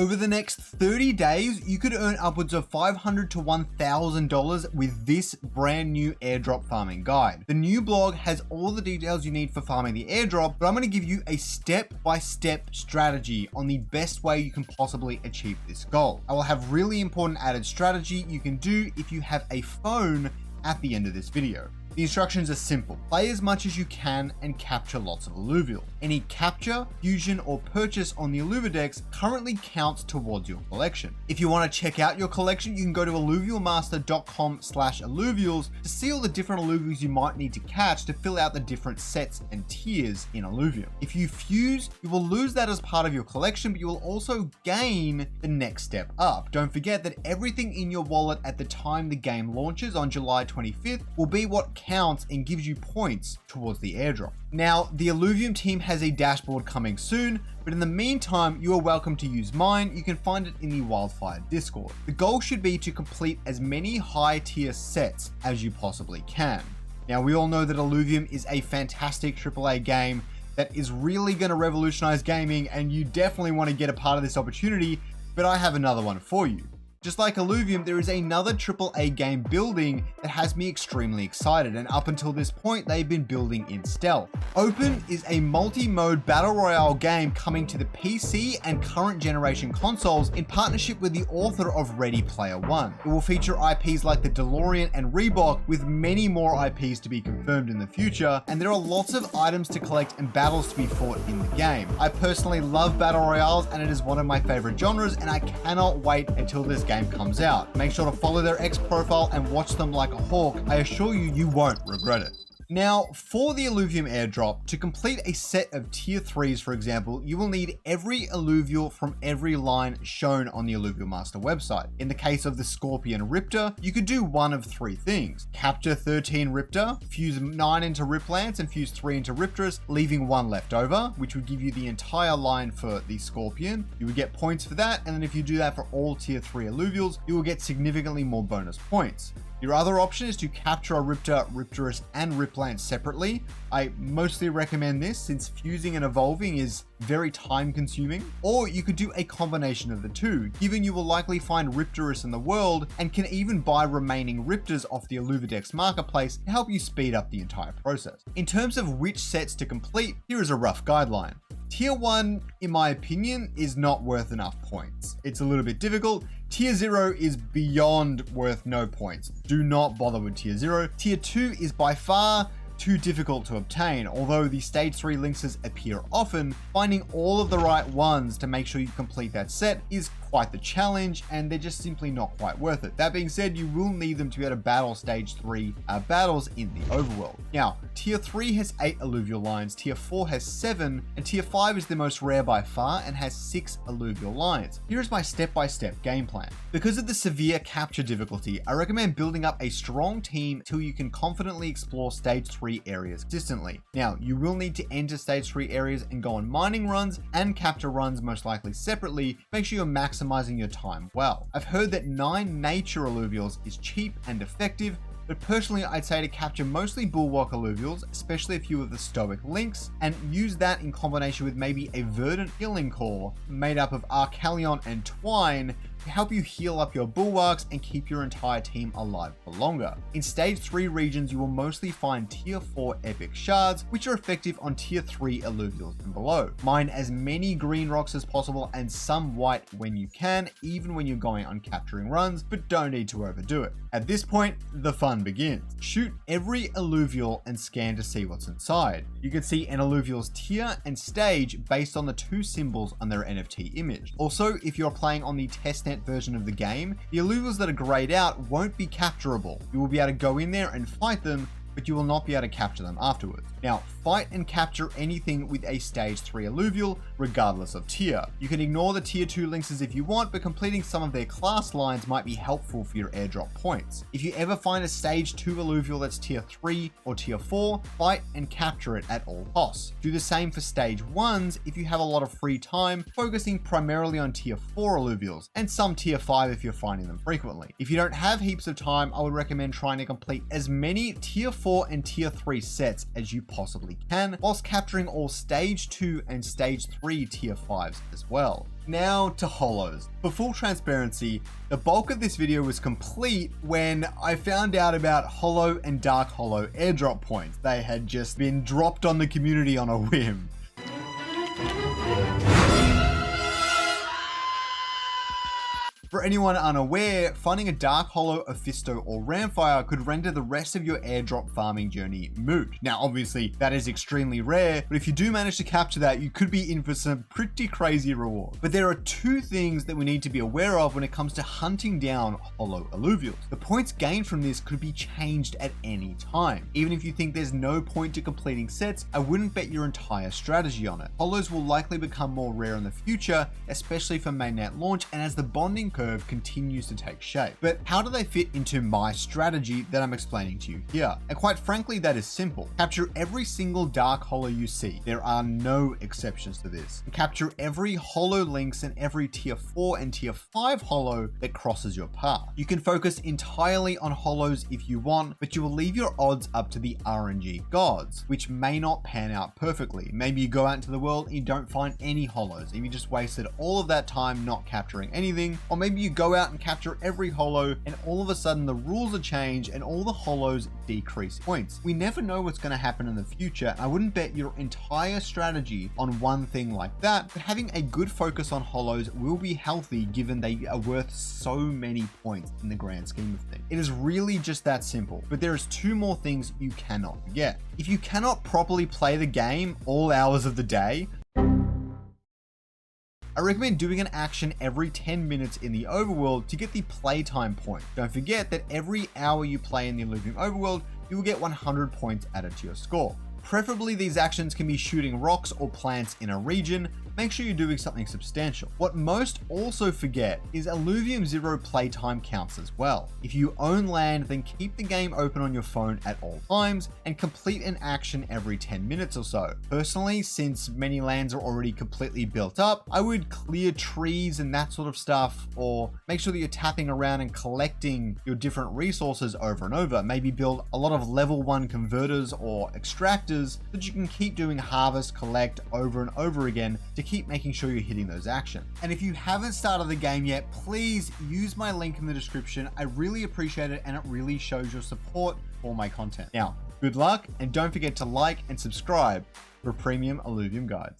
Over the next 30 days, you could earn upwards of $500 to $1,000 with this brand new airdrop farming guide. The new blog has all the details you need for farming the airdrop, but I'm going to give you a step-by-step strategy on the best way you can possibly achieve this goal. I will have really important added strategy you can do if you have a phone at the end of this video. The instructions are simple. Play as much as you can and capture lots of Illuvials. Any capture, fusion, or purchase on the Illuvidex currently counts towards your collection. If you want to check out your collection, you can go to illuvialmaster.com/Illuvials to see all the different Illuvials you might need to catch to fill out the different sets and tiers in Illuvium. If you fuse, you will lose that as part of your collection, but you will also gain the next step up. Don't forget that everything in your wallet at the time the game launches on July 25th will be what counts and gives you points towards the airdrop. Now, the Illuvium team has a dashboard coming soon, but in the meantime, you are welcome to use mine. You can find it in the Wildfire Discord. The goal should be to complete as many high tier sets as you possibly can. Now, we all know that Illuvium is a fantastic AAA game that is really going to revolutionize gaming, and you definitely want to get a part of this opportunity, but I have another one for you. Just like Illuvium, there is another AAA game building that has me extremely excited, and up until this point, they've been building in stealth. Open is a multi-mode battle royale game coming to the PC and current generation consoles in partnership with the author of Ready Player One. It will feature IPs like the DeLorean and Reebok, with many more IPs to be confirmed in the future, and there are lots of items to collect and battles to be fought in the game. I personally love battle royales, and it is one of my favorite genres, and I cannot wait until this game comes out. Make sure to follow their X profile and watch them like a hawk. I assure you, you won't regret it. Now, for the Illuvium airdrop, to complete a set of tier 3s, for example, you will need every Illuvial from every line shown on the Illuvial Master website. In the case of the Scorpion Riptor, you could do one of 3 things. Capture 13 Riptor, fuse 9 into Riplance, and fuse 3 into Riptorus, leaving 1 left over, which would give you the entire line for the Scorpion. You would get points for that, and then if you do that for all tier 3 Illuvials, you will get significantly more bonus points. Your other option is to capture a Riptor, Riptorus, and Riplance separately. I mostly recommend this since fusing and evolving is very time consuming. Or you could do a combination of the two, given you will likely find Riptorus in the world and can even buy remaining Riptors off the Illuvidex marketplace to help you speed up the entire process. In terms of which sets to complete, here is a rough guideline. Tier 1, in my opinion, is not worth enough points. It's a little bit difficult. Tier 0 is beyond worth no points. Do not bother with Tier 0. Tier 2 is by far too difficult to obtain. Although the stage 3 links appear often, finding all of the right ones to make sure you complete that set is quite the challenge, and they're just simply not quite worth it. That being said, you will need them to be able to battle stage 3 battles in the Overworld. Now, Tier 3 has 8 Illuvial lines, Tier 4 has 7, and Tier 5 is the most rare by far and has 6 Illuvial lines. Here is my step-by-step game plan. Because of the severe capture difficulty, I recommend building up a strong team till you can confidently explore stage 3 areas consistently. Now, you will need to enter stage 3 areas and go on mining runs and capture runs most likely separately. Make sure you're maximizing your time well. I've heard that 9 nature Illuvials is cheap and effective, but personally I'd say to capture mostly Bulwark Illuvials, especially a few of the Stoic links, and use that in combination with maybe a Verdant Healing Core made up of Arcalion and Twine to help you heal up your bulwarks and keep your entire team alive for longer. In stage 3 regions, you will mostly find tier 4 epic shards, which are effective on tier 3 Illuvials and below. Mine as many green rocks as possible and some white when you can, even when you're going on capturing runs, but don't need to overdo it. At this point, the fun begins. Shoot every Illuvial and scan to see what's inside. You can see an Illuvial's tier and stage based on the 2 symbols on their NFT image. Also, if you're playing on the testnet version of the game, the Illuvials that are grayed out won't be capturable. You will be able to go in there and fight them, but you will not be able to capture them afterwards. Now, fight and capture anything with a stage 3 Illuvial, regardless of tier. You can ignore the tier 2 links if you want, but completing some of their class lines might be helpful for your airdrop points. If you ever find a stage 2 Illuvial that's tier 3 or tier 4, fight and capture it at all costs. Do the same for stage 1s if you have a lot of free time, focusing primarily on tier 4 Illuvials, and some tier 5 if you're finding them frequently. If you don't have heaps of time, I would recommend trying to complete as many tier 4 4 and tier 3 sets as you possibly can, whilst capturing all stage 2 and stage 3 tier 5s as well. Now to holos. For full transparency, the bulk of this video was complete when I found out about holo and dark holo airdrop points. They had just been dropped on the community on a whim. For anyone unaware, finding a dark holo, Ophisto, or Ramfire could render the rest of your airdrop farming journey moot. Now obviously that is extremely rare, but if you do manage to capture that, you could be in for some pretty crazy reward. But there are two things that we need to be aware of when it comes to hunting down holo Illuvials. The points gained from this could be changed at any time. Even if you think there's no point to completing sets, I wouldn't bet your entire strategy on it. Holos will likely become more rare in the future, especially for mainnet launch and as the bonding curve continues to take shape. But how do they fit into my strategy that I'm explaining to you here? And quite frankly, that is simple. Capture every single dark holo you see. There are no exceptions to this. And capture every holo links and every tier 4 and tier 5 holo that crosses your path. You can focus entirely on holos if you want, but you will leave your odds up to the RNG gods, which may not pan out perfectly. Maybe you go out into the world and you don't find any holos and you just wasted all of that time not capturing anything, or maybe you go out and capture every holo and all of a sudden the rules are changed and all the holos decrease points. We never know what's going to happen in the future. I wouldn't bet your entire strategy on one thing like that, but having a good focus on holos will be healthy given they are worth so many points in the grand scheme of things. It is really just that simple, but there is two more things you cannot forget. If you cannot properly play the game all hours of the day, I recommend doing an action every 10 minutes in the overworld to get the playtime point. Don't forget that every hour you play in the Illuvium overworld, you will get 100 points added to your score. Preferably these actions can be shooting rocks or plants in a region. Make sure you're doing something substantial. What most also forget is Illuvium 0 playtime counts as well. If you own land, then keep the game open on your phone at all times and complete an action every 10 minutes or so. Personally, since many lands are already completely built up, I would clear trees and that sort of stuff, or make sure that you're tapping around and collecting your different resources over and over. Maybe build a lot of level 1 converters or extractors so that you can keep doing harvest, collect over and over again to keep making sure you're hitting those actions. And if you haven't started the game yet, please use my link in the description. I really appreciate it and it really shows your support for my content. Now, good luck and don't forget to like and subscribe for premium Illuvium guides.